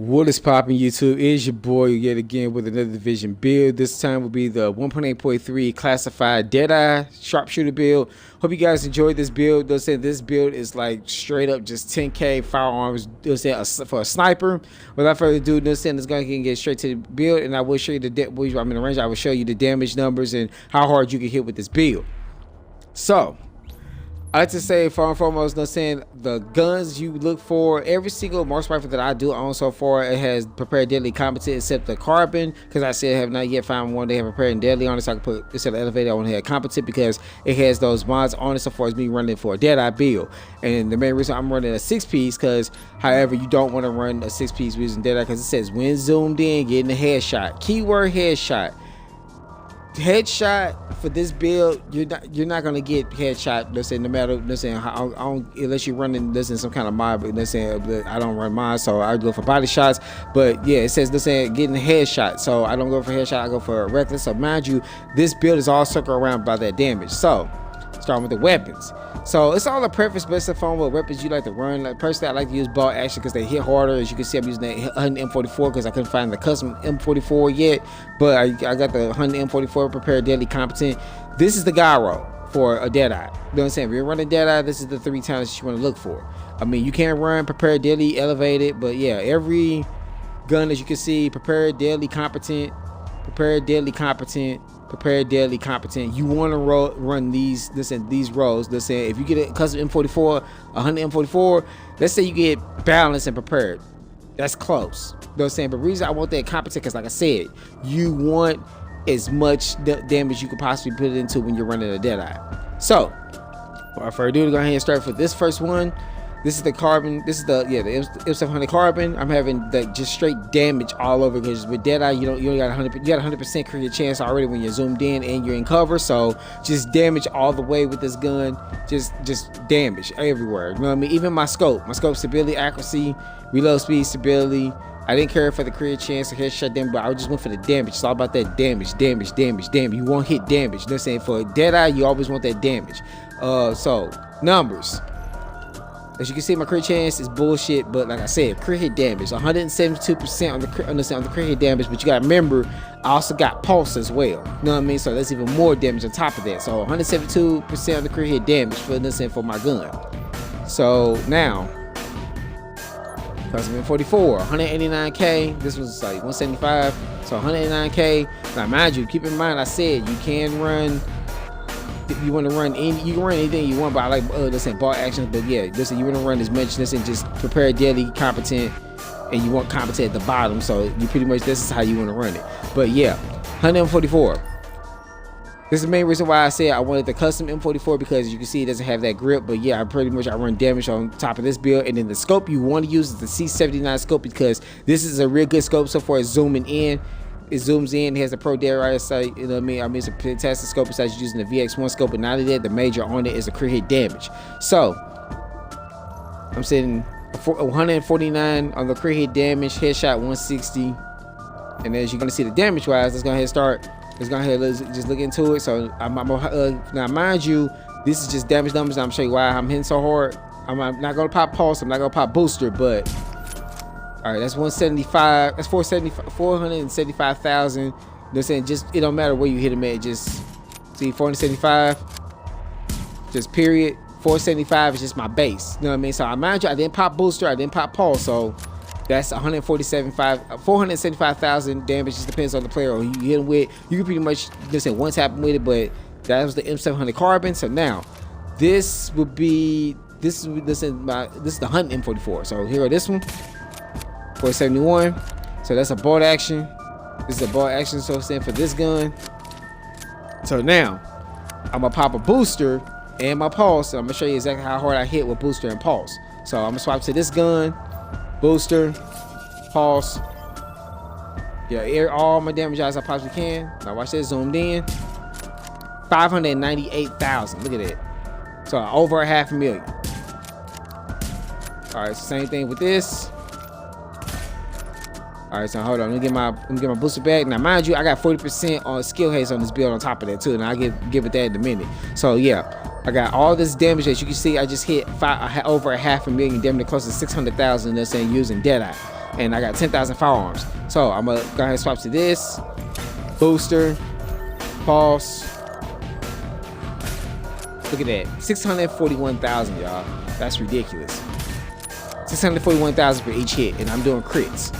What is popping, YouTube? It is your boy yet again with another Division build. This time will be the 1.8.3 classified Deadeye sharpshooter build. Hope you guys enjoyed this build. They'll say this build is like straight up just 10k firearms. They'll say for a sniper. Without further ado, they'll say it's going to get straight to the build, and I will show you I'm in the range. I will show you the damage numbers and how hard you can hit with this build. So I like to say, first and foremost, the guns you look for, every single marksman rifle that I do own so far, it has prepared deadly competent except the carbon, because I still have not yet found one they have prepared and deadly on it. So I can put, instead of elevator, I want to have competent because it has those mods on it so far as me running for a Deadeye build. And the main reason I'm running a 6-piece, because however, you don't want to run a 6-piece using Deadeye because it says when zoomed in, getting a headshot. Keyword headshot. Headshot for this build, you're not gonna get headshot. No matter unless you're running some kind of mod. But I don't run mods, so I go for body shots. But yeah, it says getting a headshot, so I don't go for headshot. I go for a reckless. So mind you, this build is all circled around by that damage. So starting with the weapons. So it's all a preference based upon what weapons you like to run. Like personally, I like to use bolt action because they hit harder. As you can see, I'm using that Hunting M44 because I couldn't find the custom M44 yet, but I got the Hunting M44 prepared deadly competent. This is the guy roll for a Deadeye. You know what I'm saying? If you're running Deadeye, this is the 3 talents you want to look for. I mean, you can run prepared deadly, elevated, but yeah, every gun as you can see, prepared deadly competent, prepared deadly competent, prepared deadly competent. You want to run these rows. If you get a custom M44, a Hunting M44, let's say you get balanced and prepared, that's close. You know what I'm saying? But the reason I want that competent because, like I said, you want as much damage you could possibly put it into when you're running a Deadeye. So without further ado, go ahead and start for this first one. This is the carbon. This is the M700 carbon. I'm having the just straight damage all over because with Deadeye you got 100% crit chance already when you're zoomed in and you're in cover. So just damage all the way with this gun. Just damage everywhere. You know what I mean? Even my scope stability, accuracy, reload speed, stability. I didn't care for the crit chance or headshot damage, but I just went for the damage. It's all about that damage. You won't hit damage. You know what I'm saying? For Deadeye, you always want that damage. So numbers. As you can see, my crit chance is bullshit, but like I said, crit hit damage 172% on the crit hit damage. But you gotta remember, I also got pulse as well. You know what I mean? So that's even more damage on top of that. So 172% on the crit hit damage for my gun. So now, custom M44, 189k. This was like 175, so 189k. Now mind you, keep in mind I said you can run. If you want to run you can run anything you want, but I like ball actions. But yeah, you want to run as much and just prepare deadly competent, and you want competent at the bottom. So you pretty much, this is how you want to run it. But yeah, Hunting M44. This is the main reason why I said I wanted the custom M44 because you can see it doesn't have that grip. But yeah, I run damage on top of this build. And then the scope you want to use is the C79 scope because this is a real good scope so far as zooming in. It zooms in, it has the Pro Deadeye sight, you know what I mean? It's a fantastic scope besides using the VX1 scope, but not only that, the major on it is a crit hit damage. So I'm sitting 149 on the crit hit damage, headshot 160. And as you're gonna see the damage wise, let's go ahead and start. Let's just look into it. So now mind you, this is just damage numbers. I'm showing you why I'm hitting so hard. I'm not gonna pop pulse, I'm not gonna pop booster, but all right, that's 175. That's 475,000. You know what I'm saying? Just, it don't matter where you hit them at. Just see 475. Just period. 475 is just my base. You know what I mean? So I mind you, I didn't pop booster. I didn't pop pulse. So that's 475,000 damage. Just depends on the player or who you hit them with. You can pretty much just say one tap with it, but that was the M700 carbon. So now this is the Hunting M44. So here are this one. 471. So that's a bolt action. This is a bolt action, so saying for this gun. So now I'm gonna pop a booster and my pulse. I'm gonna show you exactly how hard I hit with booster and pulse. So I'm gonna swap to this gun, booster, pulse. Yeah, air all my damage as I possibly can. Now watch this, zoomed in. 598,000. Look at that. So over 500,000. All right, so same thing with this. All right, so hold on. Let me get my booster back. Now, mind you, I got 40% on skill haste on this build on top of that too, and I'll give it that in a minute. So yeah, I got all this damage that you can see. I just hit over 500,000 damage, close to 600,000. That's saying using Deadeye. and I got 10,000 firearms. So I'm gonna go ahead and swap to this booster, pulse. Look at that, 641,000, y'all. That's ridiculous. 641,000 for each hit, and I'm doing crits.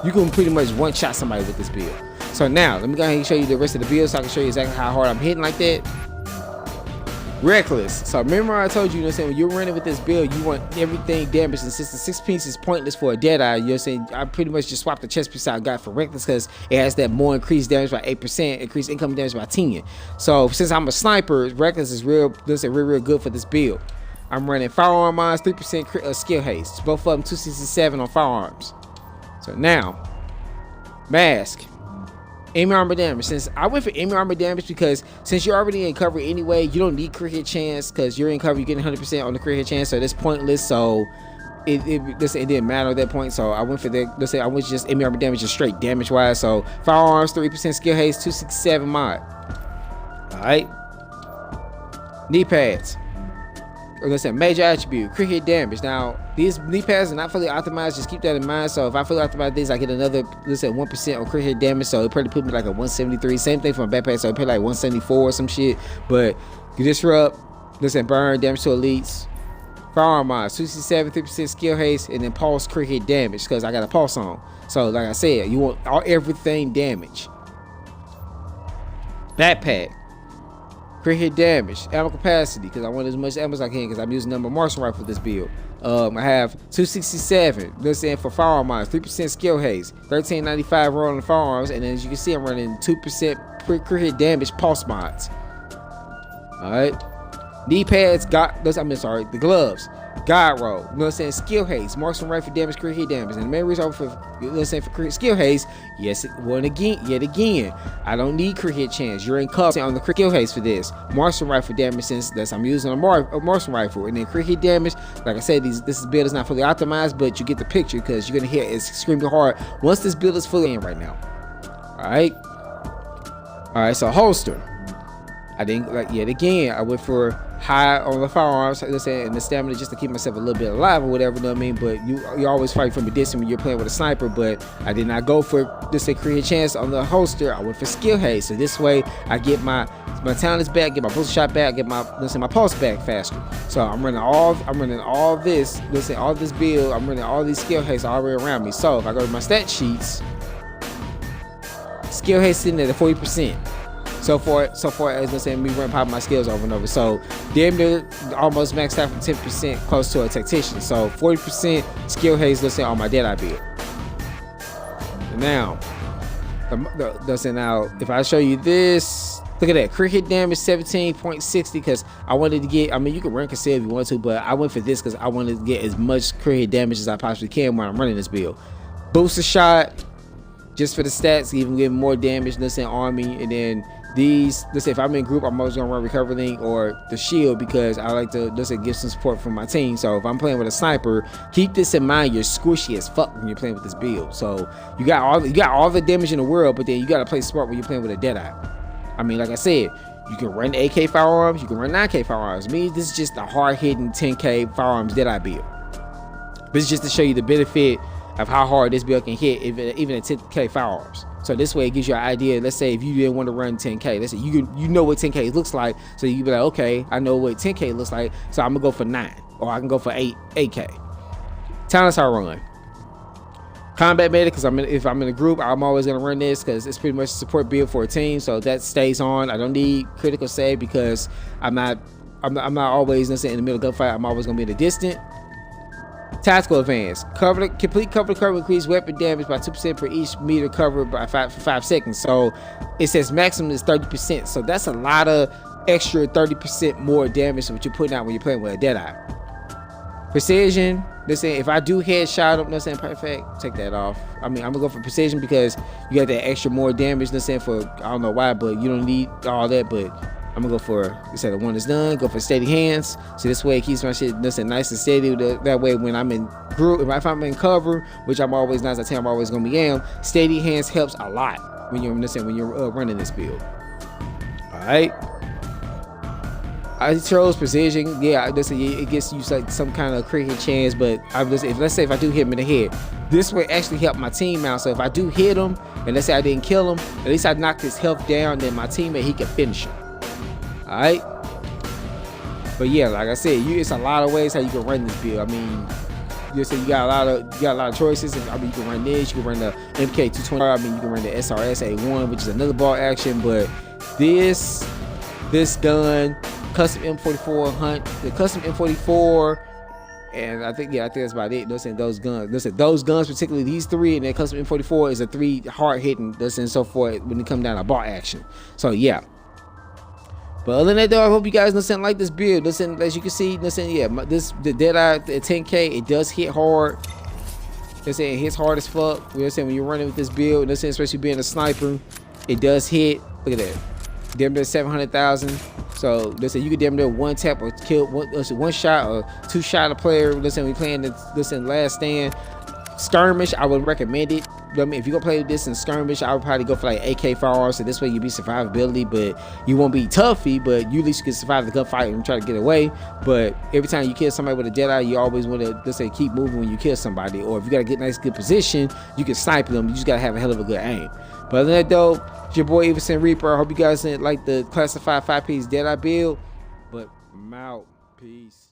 You can pretty much one-shot somebody with this build. So now, let me go ahead and show you the rest of the build so I can show you exactly how hard I'm hitting like that. Reckless. So remember I told you, you know what I'm saying, when you're running with this build, you want everything damaged, and since the 6 piece is pointless for a Deadeye, you know what I'm saying, I pretty much just swapped the chest piece I got for Reckless because it has that more increased damage by 8%, increased incoming damage by 10. So since I'm a sniper, Reckless is real good for this build. I'm running Firearm Mods, 3% skill haste. Both of them 267 on Firearms. So now, Mask. Aiming armor damage. Since I went for aiming armor damage because since you're already in cover anyway, you don't need crit hit chance because you're in cover, you're getting 100% on the crit hit chance, so that's pointless. So it didn't matter at that point. So I went for that. Let's say I went just aiming armor damage, just straight damage wise. So Firearms, 3% skill haste, 267 mod. All right. Knee pads. Or let's say major attribute, crit hit damage. Now these knee pads are not fully optimized, just keep that in mind. So if I fully optimize this, I get another, let's say 1% on crit hit damage, so it probably put me like a 173. Same thing for my backpack, so it put like 174 or some shit. But you disrupt, let's say burn, damage to elites. Firearm mods, 267, 3% skill haste, and then pulse crit hit damage because I got a pulse on. So like I said, you want everything damage. Backpack. Crit hit damage, ammo capacity, because I want as much ammo as I can because I'm using number marksman rifle for this build. I have 267, let's say for firearm mods, 3% skill haste, 1395 roll on the firearms, and then as you can see, I'm running 2% crit hit damage pulse mods. Alright. Knee pads, the gloves. God roll, you know what I'm saying? Skill haste, marksman rifle damage, crit hit damage. And the main reason for, you know what I'm saying, for skill haste, yet again, I don't need crit hit chance. You're in cover on the crit skill haste for this. Marksman rifle damage, since I'm using a marksman rifle, and then crit hit damage. Like I said, this build is not fully optimized, but you get the picture because you're gonna hear it's screaming hard once this build is fully in right now. All right. So holster. I didn't like yet again. I went for high on the firearms, let's say, and the stamina just to keep myself a little bit alive or whatever, you know what I mean? But you always fight from a distance when you're playing with a sniper. But I did not go for this to create a chance on the holster. I went for skill haste. So this way I get my talents back, get my booster shot back, get my my pulse back faster. So I'm running all this, all this build. I'm running all these skill haste all the way around me. So if I go to my stat sheets, skill haste sitting at 40%. So far as let's say me running pop my skills over and over. So damn near almost maxed out from 10% close to a tactician. So 40% skill haste, let's say, on my Deadeye build. Now, if I show you this, look at that. Crit hit damage 17.60 because I wanted to get, I mean, you can run conceal if you want to, but I went for this because I wanted to get as much crit hit damage as I possibly can when I'm running this build. Booster shot, just for the stats, even getting more damage, let's say army, and then these, let's say if I'm in group, I'm always gonna run recovery link or the shield because I like to, let's say, give some support from my team. So if I'm playing with a sniper, keep this in mind. You're squishy as fuck when you're playing with this build. So you got all the damage in the world, but then you gotta play smart when you're playing with a Deadeye. I mean, like I said, you can run AK firearms, you can run 9K firearms. Me, this is just a hard hitting 10K firearms Deadeye build. This is just to show you the benefit of how hard this build can hit, even at 10K firearms. So this way it gives you an idea. Let's say if you didn't want to run 10K, let's say you know what 10K looks like, so you be like, okay, I know what 10K looks like, so I'm gonna go for 9, or I can go for 8K. Talents I run. Combat meta, because if I'm in a group, I'm always gonna run this because it's pretty much a support build for a team, so that stays on. I don't need critical save because I'm not always, let's say, in the middle of gunfight. I'm always gonna be in the distant. Tactical advance. Complete cover to cover, increase weapon damage by 2% per each meter covered for 5 seconds. So it says maximum is 30%. So that's a lot of extra 30% more damage than what you're putting out when you're playing with a Deadeye. Precision. Let's say if I do headshot him, let's say perfect, take that off. I mean, I'm gonna go for precision because you got that extra more damage. Let's say for, I don't know why, but you don't need all that, but I'm gonna go for, instead of one is done, go for steady hands. So this way it keeps my shit nice and steady. That way when I'm in group, if I'm in cover, which I'm always 9 out of 10, I'm always gonna be steady hands helps a lot when you're running this build. All right. I chose precision. Yeah, listen, it gets you like some kind of cricket chance. But let's say if I do hit him in the head, this would actually help my team out. So if I do hit him, and let's say I didn't kill him, at least I knocked his health down. Then my teammate, he can finish him. All right. But yeah, like I said, it's a lot of ways how you can run this build. I mean, you got a lot of choices. I mean, you can run this, you can run the MK220. I mean, you can run the SRS A1, which is another ball action. But this gun, custom M44 hunt, the custom M44, and I think that's about it. Listen, those guns, particularly these three, and then custom M44 is a 3 hard hitting, and so forth when it come down to ball action. So yeah. But other than that, though, I hope you guys like this build. Listen, as you can see, the Deadeye at 10K, it does hit hard. It hits hard as fuck. When you're running with this build, especially being a sniper, it does hit. Look at that, damn near 700,000. So you could damn near one tap or kill one shot or 2 shot a player. We playing this last stand skirmish. I would recommend it. I mean, if you're gonna play this in skirmish, I would probably go for like AK firearms. So this way you be survivability, but you won't be toughy, but you at least can survive the gunfight and try to get away. But every time you kill somebody with a Deadeye, you always want to keep moving when you kill somebody. Or if you got a good position, you can snipe them. You just gotta have a hell of a good aim. But other than that, though, it's your boy Everson Reaper. I hope you guys like the classified 5-piece Deadeye build. But I'm out. Peace.